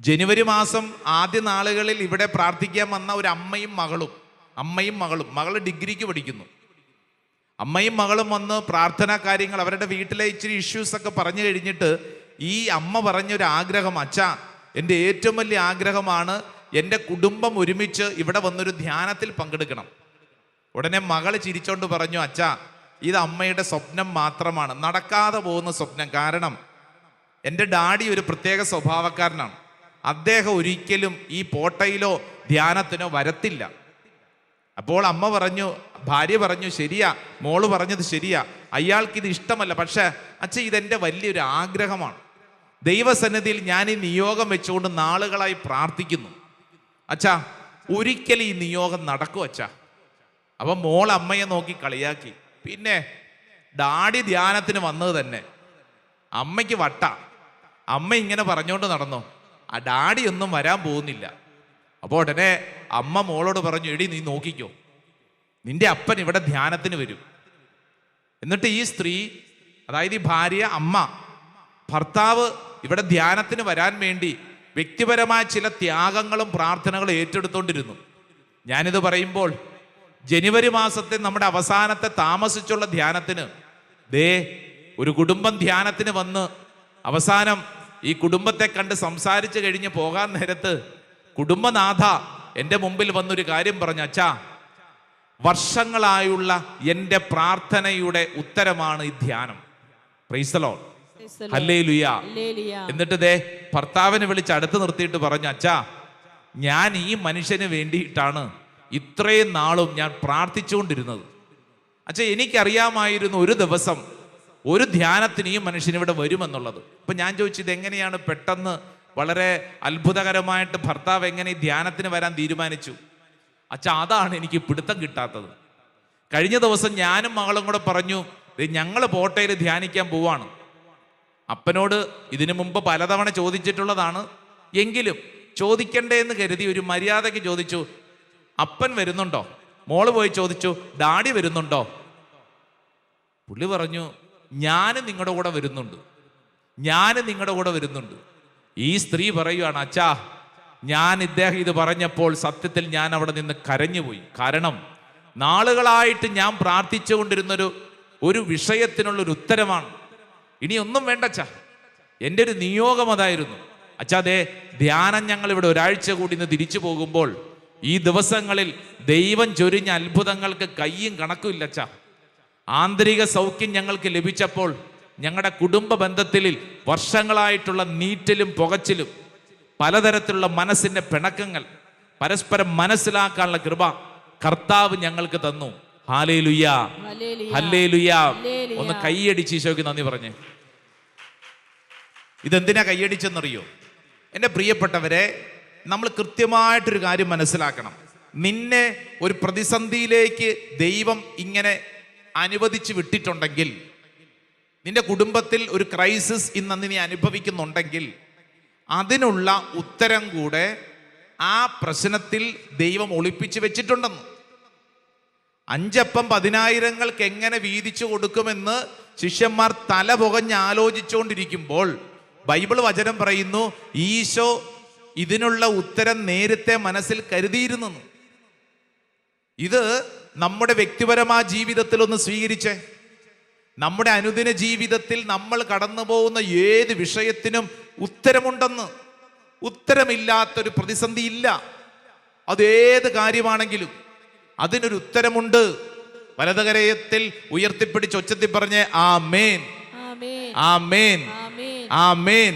ജനുവരി മാസം ആദ്യ നാളുകളിൽ ഇവിടെ പ്രാർത്ഥിക്കാൻ വന്ന ഒരു അമ്മയും മകളും മകള് ഡിഗ്രിക്ക് പഠിക്കുന്നു. അമ്മയും മകളും വന്ന് പ്രാർത്ഥനാ കാര്യങ്ങൾ അവരുടെ വീട്ടിലെ ഇച്ചിരി ഇഷ്യൂസ് ഒക്കെ പറഞ്ഞു കഴിഞ്ഞിട്ട് ഈ അമ്മ പറഞ്ഞൊരു ആഗ്രഹം, അച്ഛാ എൻ്റെ ഏറ്റവും വലിയ ആഗ്രഹമാണ് എൻ്റെ കുടുംബം ഒരുമിച്ച് ഇവിടെ വന്നൊരു ധ്യാനത്തിൽ പങ്കെടുക്കണം. ഉടനെ മകള് ചിരിച്ചോണ്ട് പറഞ്ഞു, അച്ഛാ ഇത് അമ്മയുടെ സ്വപ്നം മാത്രമാണ്, നടക്കാതെ പോകുന്ന സ്വപ്നം. കാരണം എൻ്റെ ഡാഡി ഒരു പ്രത്യേക സ്വഭാവക്കാരനാണ്. അദ്ദേഹം ഒരിക്കലും ഈ പോട്ടയിലോ ധ്യാനത്തിനോ വരത്തില്ല. അപ്പോൾ അമ്മ പറഞ്ഞു, ഭാര്യ പറഞ്ഞു, ശരിയാ മോള് പറഞ്ഞത് ശരിയാ, അയാൾക്കിത് ഇഷ്ടമല്ല. പക്ഷെ അച്ഛൻ ഇതെൻ്റെ വലിയൊരു ആഗ്രഹമാണ്. ദൈവസന്നിധിയിൽ ഞാൻ ഈ നിയോഗം വെച്ചുകൊണ്ട് നാളുകളായി പ്രാർത്ഥിക്കുന്നു. അച്ഛാ ഒരിക്കലും ഈ നിയോഗം നടക്കും അച്ഛാ. അപ്പം മോൾ അമ്മയെ നോക്കി കളിയാക്കി. പിന്നെ ഡാഡി ധ്യാനത്തിന് വന്നത് തന്നെ അമ്മയ്ക്ക് വട്ട. അമ്മ ഇങ്ങനെ പറഞ്ഞുകൊണ്ട് നടന്നു, ആ ഡാഡി ഒന്നും വരാൻ പോകുന്നില്ല. അപ്പോൾ ഉടനെ അമ്മ മോളോട് പറഞ്ഞു, എടി നീ നോക്കിക്കോ, നിന്റെ അപ്പൻ ഇവിടെ ധ്യാനത്തിന് വരും. എന്നിട്ട് ഈ സ്ത്രീ, അതായത് ഈ ഭാര്യ, അമ്മ, ഭർത്താവ് ഇവിടെ ധ്യാനത്തിന് വരാൻ വേണ്ടി വ്യക്തിപരമായ ചില ത്യാഗങ്ങളും പ്രാർത്ഥനകളും ഏറ്റെടുത്തോണ്ടിരുന്നു. ഞാനിത് പറയുമ്പോൾ ജനുവരി മാസത്തെ നമ്മുടെ അവസാനത്തെ താമസിച്ചുള്ള ധ്യാനത്തിന് ഒരു കുടുംബം ധ്യാനത്തിന് വന്ന് അവസാനം ഈ കുടുംബത്തെ കണ്ട് സംസാരിച്ച് കഴിഞ്ഞ് പോകാൻ നേരത്ത് കുടുംബനാഥ എൻ്റെ മുമ്പിൽ വന്നൊരു കാര്യം പറഞ്ഞു, അച്ഛാ വർഷങ്ങളായുള്ള എൻ്റെ പ്രാർത്ഥനയുടെ ഉത്തരമാണ് ഈ ധ്യാനം. Praise the Lord, hallelujah. എന്നിട്ട് ഭർത്താവിനെ വിളിച്ച് അടുത്ത് നിർത്തിയിട്ട് പറഞ്ഞു, അച്ഛാ ഞാൻ ഈ മനുഷ്യന് വേണ്ടിയിട്ടാണ് ഇത്രയും നാളും ഞാൻ പ്രാർത്ഥിച്ചുകൊണ്ടിരുന്നത്. അച്ഛാ എനിക്കറിയാമായിരുന്നു ഒരു ദിവസം ഒരു ധ്യാനത്തിന് ഈ മനുഷ്യൻ ഇവിടെ വരുമെന്നുള്ളത്. ഇപ്പൊ ഞാൻ ചോദിച്ചു, ഇതെങ്ങനെയാണ് പെട്ടെന്ന് വളരെ അത്ഭുതകരമായിട്ട് ഭർത്താവ് എങ്ങനെ ഈ ധ്യാനത്തിന് വരാൻ തീരുമാനിച്ചു? അച്ഛാ അതാണ് എനിക്ക് പിടുത്തം കിട്ടാത്തത്. കഴിഞ്ഞ ദിവസം ഞാനും മകളും കൂടെ പറഞ്ഞു, ഞങ്ങൾ പോട്ടയിൽ ധ്യാനിക്കാൻ പോവാണ്. അപ്പനോട് ഇതിനു മുമ്പ് പലതവണ ചോദിച്ചിട്ടുള്ളതാണ്, എങ്കിലും ചോദിക്കണ്ടേ എന്ന് കരുതി ഒരു മര്യാദയ്ക്ക് ചോദിച്ചു, അപ്പൻ വരുന്നുണ്ടോ? മോള് പോയി ചോദിച്ചു, ഡാഡി വരുന്നുണ്ടോ? പുള്ളി പറഞ്ഞു, ഞാനും നിങ്ങളുടെ കൂടെ വരുന്നുണ്ട്. ഈ സ്ത്രീ പറയുകയാണ്, അച്ഛാ ഞാൻ ഇദ്ദേഹം ഇത് പറഞ്ഞപ്പോൾ സത്യത്തിൽ ഞാൻ അവിടെ നിന്ന് കരഞ്ഞുപോയി. കാരണം നാളുകളായിട്ട് ഞാൻ പ്രാർത്ഥിച്ചുകൊണ്ടിരുന്നൊരു വിഷയത്തിനുള്ളൊരു ഉത്തരമാണ്. ഇനി ഒന്നും വേണ്ട അച്ഛാ, എൻ്റെ ഒരു നിയോഗം അതായിരുന്നു. അച്ഛാ ധ്യാനം ഞങ്ങൾ ഇവിടെ ഒരാഴ്ച കൂടി ഇന്ന് തിരിച്ചു പോകുമ്പോൾ ഈ ദിവസങ്ങളിൽ ദൈവം ചൊരിഞ്ഞ അത്ഭുതങ്ങൾക്ക് കയ്യും കണക്കുമില്ല അച്ഛാ. ആന്തരിക സൗഖ്യം ഞങ്ങൾക്ക് ലഭിച്ചപ്പോൾ ഞങ്ങളുടെ കുടുംബ ബന്ധത്തിൽ വർഷങ്ങളായിട്ടുള്ള നീറ്റലും പുകച്ചിലും പലതരത്തിലുള്ള മനസ്സിന്റെ പിണക്കങ്ങൾ പരസ്പരം മനസ്സിലാക്കാനുള്ള കൃപ കർത്താവ് ഞങ്ങൾക്ക് തന്നു. Hallelujah, hallelujah. ഒന്ന് കൈയടിച്ച് ഈശോയ്ക്ക് നന്ദി പറഞ്ഞേ. ഇതെന്തിനാ കൈയടിച്ചെന്നറിയോ? എൻ്റെ പ്രിയപ്പെട്ടവരെ, നമ്മൾ കൃത്യമായിട്ടൊരു കാര്യം മനസ്സിലാക്കണം. നിന്നെ ഒരു പ്രതിസന്ധിയിലേക്ക് ദൈവം ഇങ്ങനെ അനുവദിച്ച് വിട്ടിട്ടുണ്ടെങ്കിൽ, നിന്റെ കുടുംബത്തിൽ ഒരു ക്രൈസിസ് ഇന്ന് നീ അനുഭവിക്കുന്നുണ്ടെങ്കിൽ അതിനുള്ള ഉത്തരം കൂടെ ആ പ്രശ്നത്തിൽ ദൈവം ഒളിപ്പിച്ച് വെച്ചിട്ടുണ്ടെന്ന്. 5 അപ്പം 10,000 എങ്ങനെ വീതിച്ചു കൊടുക്കുമെന്ന് ശിഷ്യന്മാർ തല പുകഞ്ഞ് ആലോചിച്ചുകൊണ്ടിരിക്കുമ്പോൾ ബൈബിൾ വചനം പറയുന്നു, ഈശോ ഇതിനുള്ള ഉത്തരം നേരത്തെ മനസ്സിൽ കരുതിയിരുന്നു. ഇത് നമ്മുടെ വ്യക്തിപരമായ ജീവിതത്തിൽ ഒന്ന് സ്വീകരിച്ചേ. നമ്മുടെ അനുദിന ജീവിതത്തിൽ നമ്മൾ കടന്നു പോകുന്ന ഏത് വിഷയത്തിനും ഉത്തരമുണ്ടെന്ന്. ഉത്തരമില്ലാത്തൊരു പ്രതിസന്ധി ഇല്ല. അതേത് കാര്യമാണെങ്കിലും അതിനൊരു ഉത്തരമുണ്ട്. വലതുകരത്തിൽ ഉയർത്തിപ്പിടിച്ച് ഒച്ചത്തിൽ പറഞ്ഞ് ആമേൻ, ആമേൻ, ആമേൻ.